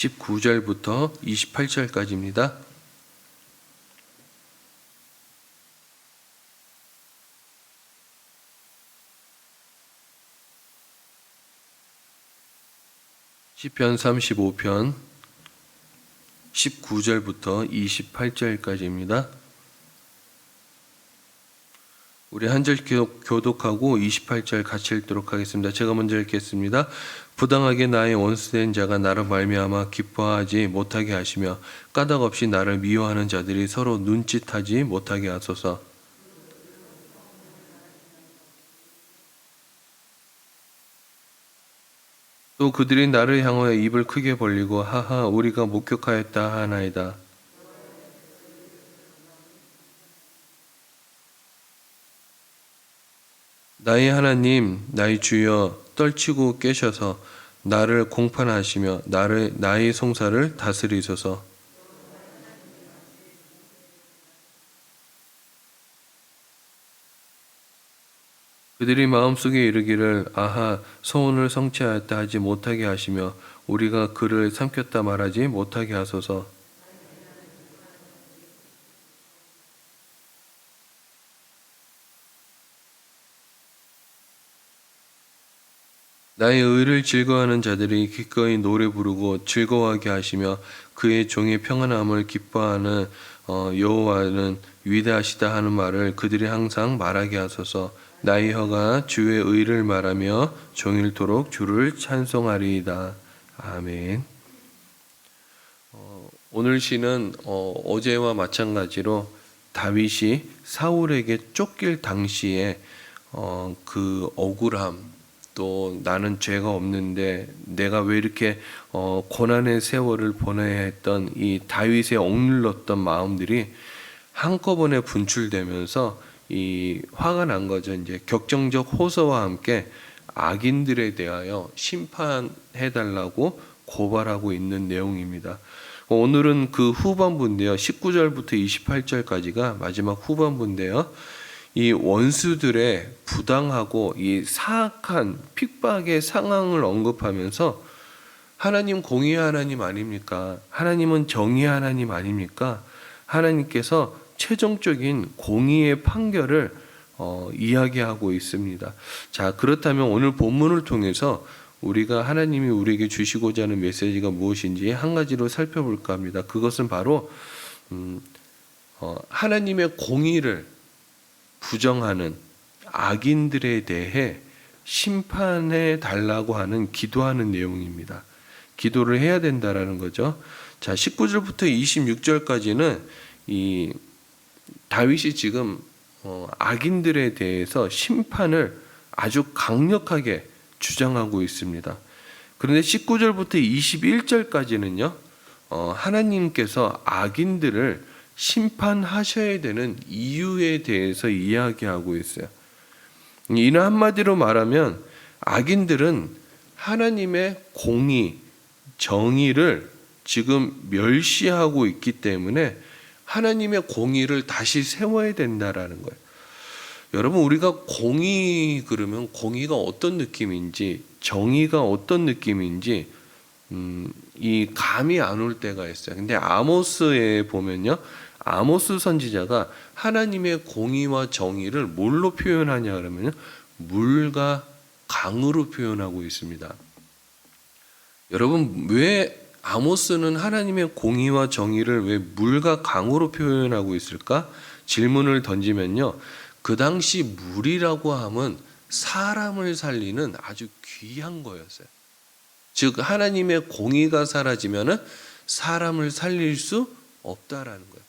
19절부터 28절까지입니다. 시편 35편 19절부터 28절까지입니다. 우리 한 절 교독하고 28절 같이 읽도록 하겠습니다. 제가 먼저 읽겠습니다. 부당하게 나의 원수된 자가 나로 말미암아 기뻐하지 못하게 하시며 까닭 없이 나를 미워하는 자들이 서로 눈짓하지 못하게 하소서. 또 그들이 나를 향하여 입을 크게 벌리고 하하 우리가 목격하였다 하나이다. 나의 하나님 나의 주여 떨치고 깨셔서 나를 공판하시며 나의 송사를 다스리소서. 그들이 마음속에 이르기를 아하 소원을 성취하였다 하지 못하게 하시며 우리가 그를 삼켰다 말하지 못하게 하소서. 나의 의를 즐거워하는 자들이 기꺼이 노래 부르고 즐거워하게 하시며 그의 종의 평안함을 기뻐하는 여호와는 위대하시다 하는 말을 그들이 항상 말하게 하소서. 나의 혀가 주의 의를 말하며 종일토록 주를 찬송하리이다. 아멘. 오늘 시는 어제와 마찬가지로 다윗이 사울에게 쫓길 당시에 그 억울함, 또 나는 죄가 없는데 내가 왜 이렇게 고난의 세월을 보내야 했던 이 다윗의 억눌렀던 마음들이 한꺼번에 분출되면서 이 화가 난 거죠. 이제 격정적 호소와 함께 악인들에 대하여 심판해달라고 고발하고 있는 내용입니다. 오늘은 그 후반부인데요. 19절부터 28절까지가 마지막 후반부인데요. 이 원수들의 부당하고 이 사악한 핍박의 상황을 언급하면서 하나님 공의의 하나님 아닙니까? 하나님은 정의의 하나님 아닙니까? 하나님께서 최종적인 공의의 판결을 이야기하고 있습니다. 자, 그렇다면 오늘 본문을 통해서 우리가 하나님이 우리에게 주시고자 하는 메시지가 무엇인지 한 가지로 살펴볼까 합니다. 그것은 바로 하나님의 공의를 부정하는 악인들에 대해 심판해 달라고 하는 기도하는 내용입니다. 기도를 해야 된다라는 거죠. 자, 19절부터 26절까지는 이 다윗이 지금 악인들에 대해서 심판을 아주 강력하게 주장하고 있습니다. 그런데 19절부터 21절까지는요, 하나님께서 악인들을 심판하셔야 되는 이유에 대해서 이야기하고 있어요. 이는 한마디로 말하면 악인들은 하나님의 공의, 정의를 지금 멸시하고 있기 때문에 하나님의 공의를 다시 세워야 된다라는 거예요. 여러분, 우리가 공의 그러면 공의가 어떤 느낌인지, 정의가 어떤 느낌인지 이 감이 안 올 때가 있어요. 근데 아모스에 보면요, 아모스 선지자가 하나님의 공의와 정의를 뭘로 표현하냐 그러면요, 물과 강으로 표현하고 있습니다. 여러분, 왜 아모스는 하나님의 공의와 정의를 왜 물과 강으로 표현하고 있을까? 질문을 던지면요, 그 당시 물이라고 하면 사람을 살리는 아주 귀한 거였어요. 즉 하나님의 공의가 사라지면은 사람을 살릴 수 없다라는 거예요.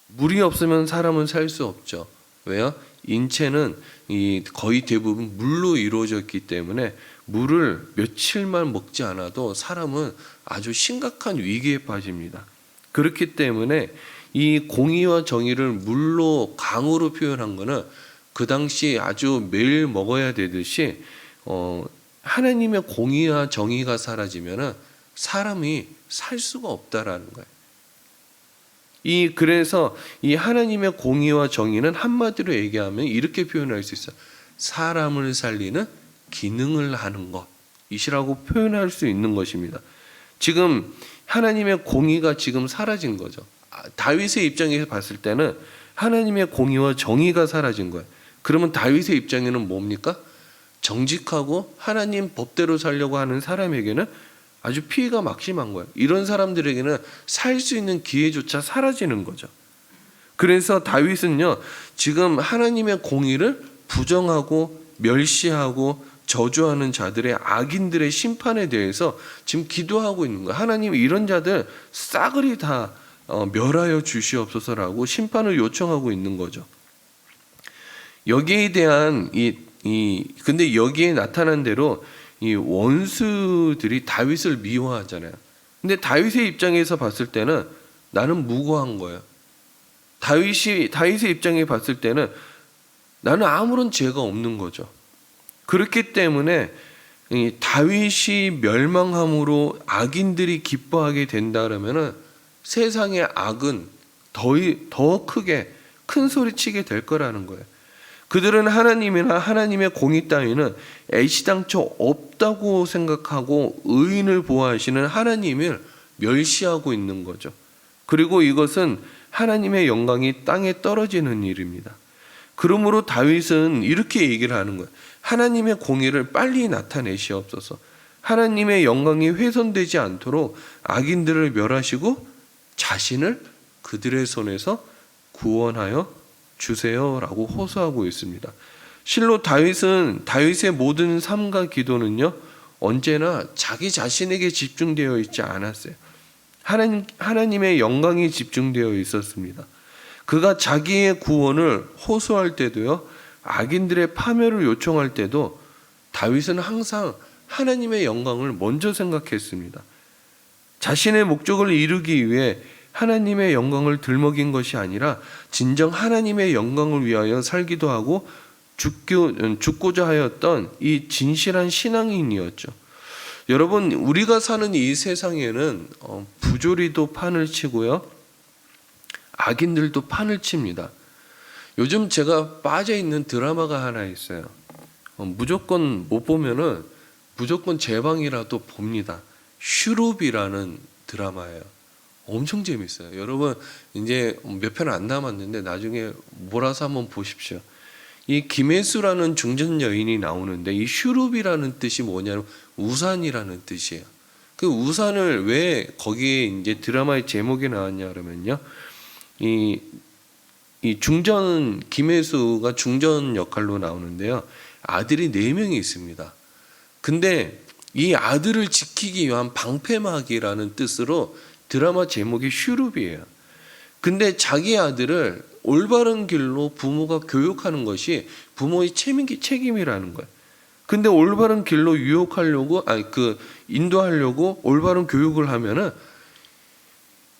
물이 없으면 사람은 살 수 없죠. 왜요? 인체는 거의 대부분 물로 이루어졌기 때문에 물을 며칠만 먹지 않아도 사람은 아주 심각한 위기에 빠집니다. 그렇기 때문에 이 공의와 정의를 물로 강으로 표현한 거는 그 당시 아주 매일 먹어야 되듯이 하나님의 공의와 정의가 사라지면은 사람이 살 수가 없다라는 거예요. 그래서 이 하나님의 공의와 정의는 한마디로 얘기하면 이렇게 표현할 수 있어요. 사람을 살리는 기능을 하는 것이라고 표현할 수 있는 것입니다. 지금 하나님의 공의가 지금 사라진 거죠. 다윗의 입장에서 봤을 때는 하나님의 공의와 정의가 사라진 거예요. 그러면 다윗의 입장에는 뭡니까? 정직하고 하나님 법대로 살려고 하는 사람에게는 아주 피해가 막심한 거예요. 이런 사람들에게는 살 수 있는 기회조차 사라지는 거죠. 그래서 다윗은요, 지금 하나님의 공의를 부정하고 멸시하고 저주하는 자들의 악인들의 심판에 대해서 지금 기도하고 있는 거예요. 하나님, 이런 자들 싸그리 다 멸하여 주시옵소서라고 심판을 요청하고 있는 거죠. 여기에 대한 근데 여기에 나타난 대로 이 원수들이 다윗을 미워하잖아요. 근데 다윗의 입장에서 봤을 때는 나는 무고한 거예요. 다윗의 입장에 봤을 때는 나는 아무런 죄가 없는 거죠. 그렇기 때문에 이 다윗이 멸망함으로 악인들이 기뻐하게 된다 그러면은 세상의 악은 더 크게 큰 소리치게 될 거라는 거예요. 그들은 하나님이나 하나님의 공의 따위는 애시당초 없다고 생각하고 의인을 보호하시는 하나님을 멸시하고 있는 거죠. 그리고 이것은 하나님의 영광이 땅에 떨어지는 일입니다. 그러므로 다윗은 이렇게 얘기를 하는 거예요. 하나님의 공의를 빨리 나타내시옵소서. 하나님의 영광이 훼손되지 않도록 악인들을 멸하시고 자신을 그들의 손에서 구원하여 주세요라고 호소하고 있습니다. 실로 다윗의 모든 삶과 기도는요, 언제나 자기 자신에게 집중되어 있지 않았어요. 하나님의 영광이 집중되어 있었습니다. 그가 자기의 구원을 호소할 때도요, 악인들의 파멸을 요청할 때도 다윗은 항상 하나님의 영광을 먼저 생각했습니다. 자신의 목적을 이루기 위해 하나님의 영광을 들먹인 것이 아니라 진정 하나님의 영광을 위하여 살기도 하고 죽고자 하였던 이 진실한 신앙인이었죠. 여러분, 우리가 사는 이 세상에는 부조리도 판을 치고요, 악인들도 판을 칩니다. 요즘 제가 빠져있는 드라마가 하나 있어요. 무조건 못 보면은 무조건 제 방이라도 봅니다. 슈룹이라는 드라마예요. 엄청 재밌어요. 여러분, 이제 몇 편 안 남았는데 나중에 몰아서 한번 보십시오. 이 김혜수라는 중전 여인이 나오는데 이 슈룹이라는 뜻이 뭐냐면 우산이라는 뜻이에요. 그 우산을 왜 거기에 이제 드라마의 제목이 나왔냐 그러면요, 이 중전, 김혜수가 중전 역할로 나오는데요, 아들이 4명이 있습니다. 근데 이 아들을 지키기 위한 방패막이라는 뜻으로 드라마 제목이 슈룹이에요. 근데 자기 아들을 올바른 길로 부모가 교육하는 것이 부모의 책임이라는 거예요. 근데 올바른 길로 인도하려고 올바른 교육을 하면은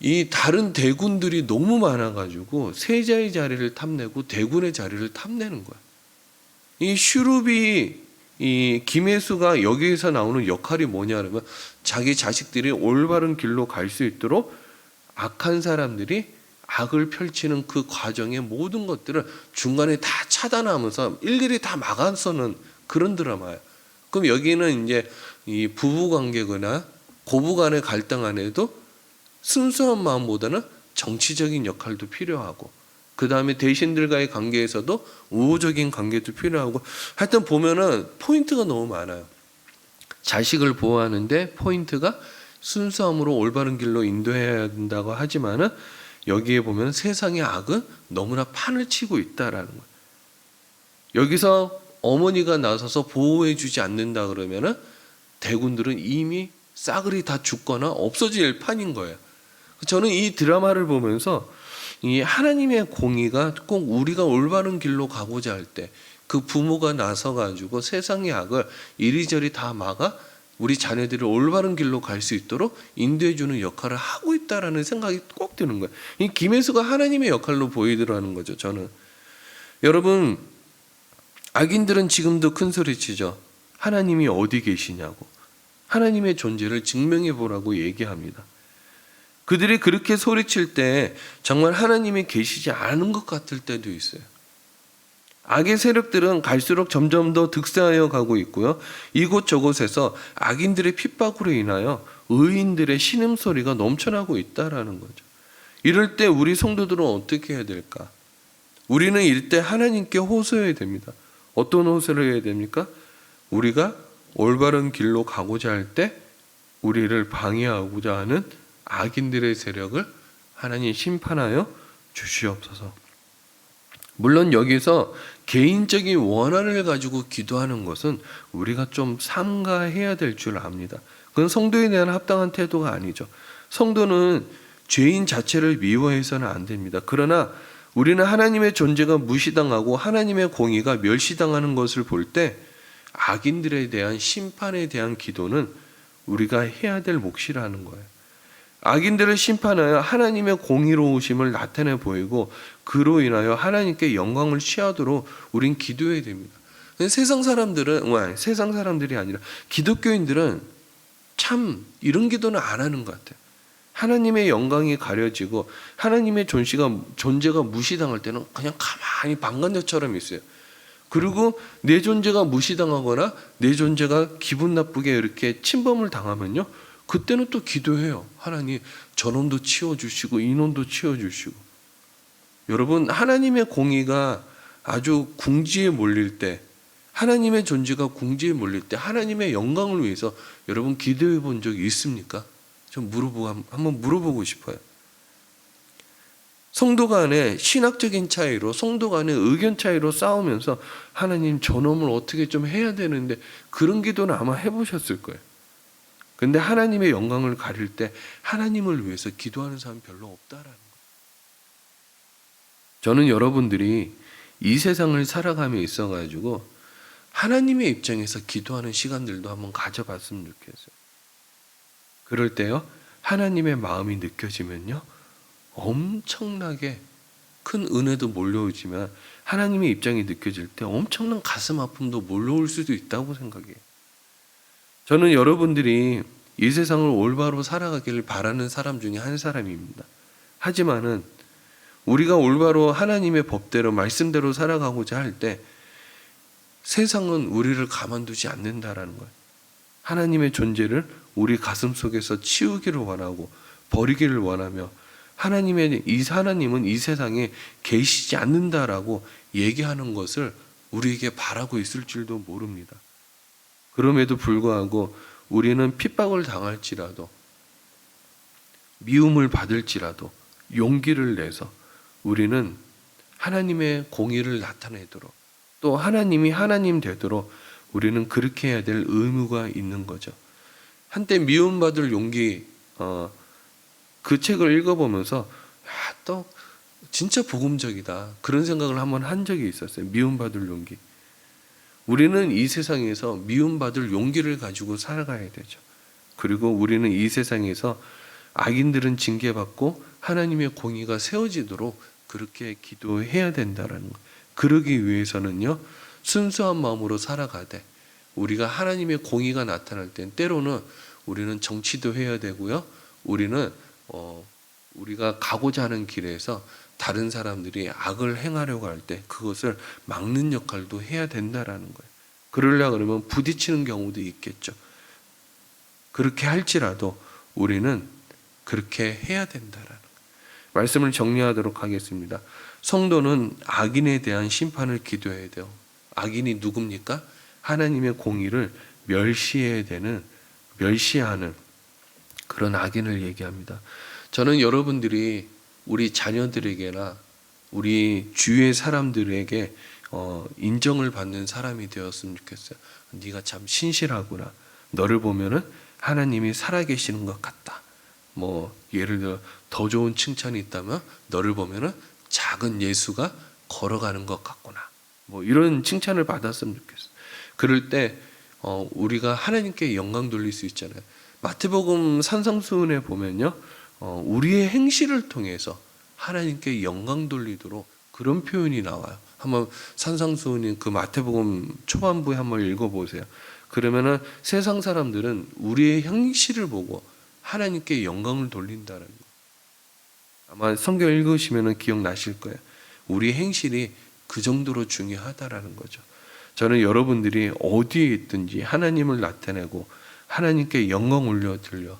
이 다른 대군들이 너무 많아가지고 세자의 자리를 탐내고 대군의 자리를 탐내는 거예요. 이 슈룹이, 이 김혜수가 여기에서 나오는 역할이 뭐냐면 자기 자식들이 올바른 길로 갈 수 있도록 악한 사람들이 악을 펼치는 그 과정의 모든 것들을 중간에 다 차단하면서 일일이 다 막아서는 그런 드라마예요. 그럼 여기는 이제 이 부부 관계거나 고부 간의 갈등 안에도 순수한 마음보다는 정치적인 역할도 필요하고, 그 다음에 대신들과의 관계에서도 우호적인 관계도 필요하고, 하여튼 보면은 포인트가 너무 많아요. 자식을 보호하는데 포인트가 순수함으로 올바른 길로 인도해야 된다고 하지만은 여기에 보면 세상의 악은 너무나 판을 치고 있다라는 거예요. 여기서 어머니가 나서서 보호해 주지 않는다 그러면은 대군들은 이미 싸그리 다 죽거나 없어질 판인 거예요. 저는 이 드라마를 보면서 이 하나님의 공의가 꼭 우리가 올바른 길로 가고자 할 때 그 부모가 나서 가지고 세상의 악을 이리저리 다 막아 우리 자녀들을 올바른 길로 갈 수 있도록 인도해 주는 역할을 하고 있다라는 생각이 꼭 드는 거예요. 이 김혜수가 하나님의 역할로 보이더라는 거죠. 저는, 여러분, 악인들은 지금도 큰 소리치죠. 하나님이 어디 계시냐고, 하나님의 존재를 증명해 보라고 얘기합니다. 그들이 그렇게 소리칠 때 정말 하나님이 계시지 않은 것 같을 때도 있어요. 악의 세력들은 갈수록 점점 더 득세하여 가고 있고요, 이곳저곳에서 악인들의 핍박으로 인하여 의인들의 신음소리가 넘쳐나고 있다라는 거죠. 이럴 때 우리 성도들은 어떻게 해야 될까? 우리는 이럴 때 하나님께 호소해야 됩니다. 어떤 호소를 해야 됩니까? 우리가 올바른 길로 가고자 할 때 우리를 방해하고자 하는 악인들의 세력을 하나님 심판하여 주시옵소서. 물론 여기서 개인적인 원한을 가지고 기도하는 것은 우리가 좀 삼가해야 될 줄 압니다. 그건 성도에 대한 합당한 태도가 아니죠. 성도는 죄인 자체를 미워해서는 안 됩니다. 그러나 우리는 하나님의 존재가 무시당하고 하나님의 공의가 멸시당하는 것을 볼 때 악인들에 대한 심판에 대한 기도는 우리가 해야 될 몫이라는 거예요. 악인들을 심판하여 하나님의 공의로우심을 나타내 보이고 그로 인하여 하나님께 영광을 취하도록 우린 기도해야 됩니다. 세상 사람들이 아니라 기독교인들은 참 이런 기도는 안 하는 것 같아요. 하나님의 영광이 가려지고 하나님의 존재가 무시당할 때는 그냥 가만히 방관자처럼 있어요. 그리고 내 존재가 무시당하거나 내 존재가 기분 나쁘게 이렇게 침범을 당하면요, 그때는 또 기도해요. 하나님 저놈도 치워주시고 이놈도 치워주시고. 여러분, 하나님의 공의가 아주 궁지에 몰릴 때, 하나님의 존재가 궁지에 몰릴 때 하나님의 영광을 위해서 여러분 기도해 본 적이 있습니까? 좀 한번 물어보고 싶어요. 성도 간의 신학적인 차이로, 성도 간의 의견 차이로 싸우면서 하나님 저놈을 어떻게 좀 해야 되는데, 그런 기도는 아마 해보셨을 거예요. 근데 하나님의 영광을 가릴 때 하나님을 위해서 기도하는 사람이 별로 없다라는 거예요. 저는 여러분들이 이 세상을 살아감에 있어가지고 하나님의 입장에서 기도하는 시간들도 한번 가져봤으면 좋겠어요. 그럴 때요, 하나님의 마음이 느껴지면요, 엄청나게 큰 은혜도 몰려오지만 하나님의 입장이 느껴질 때 엄청난 가슴 아픔도 몰려올 수도 있다고 생각해요. 저는 여러분들이 이 세상을 올바로 살아가기를 바라는 사람 중에 한 사람입니다. 하지만은 우리가 올바로 하나님의 법대로 말씀대로 살아가고자 할 때 세상은 우리를 가만두지 않는다라는 거예요. 하나님의 존재를 우리 가슴 속에서 치우기를 원하고 버리기를 원하며 하나님은 이 세상에 계시지 않는다라고 얘기하는 것을 우리에게 바라고 있을 줄도 모릅니다. 그럼에도 불구하고 우리는 핍박을 당할지라도 미움을 받을지라도 용기를 내서 우리는 하나님의 공의를 나타내도록, 또 하나님이 하나님 되도록 우리는 그렇게 해야 될 의무가 있는 거죠. 한때 미움받을 용기, 그 책을 읽어보면서 또 진짜 복음적이다, 그런 생각을 한번 한 적이 있었어요. 미움받을 용기. 우리는 이 세상에서 미움받을 용기를 가지고 살아가야 되죠. 그리고 우리는 이 세상에서 악인들은 징계받고 하나님의 공의가 세워지도록 그렇게 기도해야 된다는 거. 그러기 위해서는요, 순수한 마음으로 살아가되, 우리가 하나님의 공의가 나타날 땐 때로는 우리는 정치도 해야 되고요, 우리는 우리가 가고자 하는 길에서 다른 사람들이 악을 행하려고 할 때 그것을 막는 역할도 해야 된다라는 거예요. 그러려고 그러면 부딪히는 경우도 있겠죠. 그렇게 할지라도 우리는 그렇게 해야 된다라는 거예요. 말씀을 정리하도록 하겠습니다. 성도는 악인에 대한 심판을 기도해야 돼요. 악인이 누굽니까? 하나님의 공의를 멸시하는 그런 악인을 얘기합니다. 저는 여러분들이 우리 자녀들에게나 우리 주위의 사람들에게 인정을 받는 사람이 되었으면 좋겠어요. 네가 참 신실하구나. 너를 보면은 하나님이 살아계시는 것 같다. 예를 들어 더 좋은 칭찬이 있다면 너를 보면은 작은 예수가 걸어가는 것 같구나. 이런 칭찬을 받았으면 좋겠어요. 그럴 때 우리가 하나님께 영광 돌릴 수 있잖아요. 마태복음 산상수훈에 보면요, 우리의 행실을 통해서 하나님께 영광 돌리도록 그런 표현이 나와요. 한번 산상수훈인 그 마태복음 초반부에 한번 읽어보세요. 그러면은 세상 사람들은 우리의 행실을 보고 하나님께 영광을 돌린다는 거예요. 아마 성경 읽으시면은 기억나실 거예요. 우리의 행실이 그 정도로 중요하다라는 거죠. 저는 여러분들이 어디에 있든지 하나님을 나타내고 하나님께 영광 올려 드려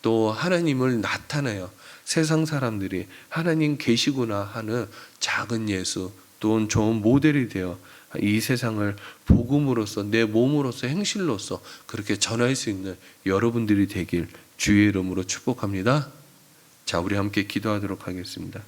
또 하나님을 나타내요. 세상 사람들이 하나님 계시구나 하는 작은 예수 또 좋은 모델이 되어 이 세상을 복음으로써 내 몸으로써 행실로써 그렇게 전할 수 있는 여러분들이 되길 주의 이름으로 축복합니다. 자, 우리 함께 기도하도록 하겠습니다.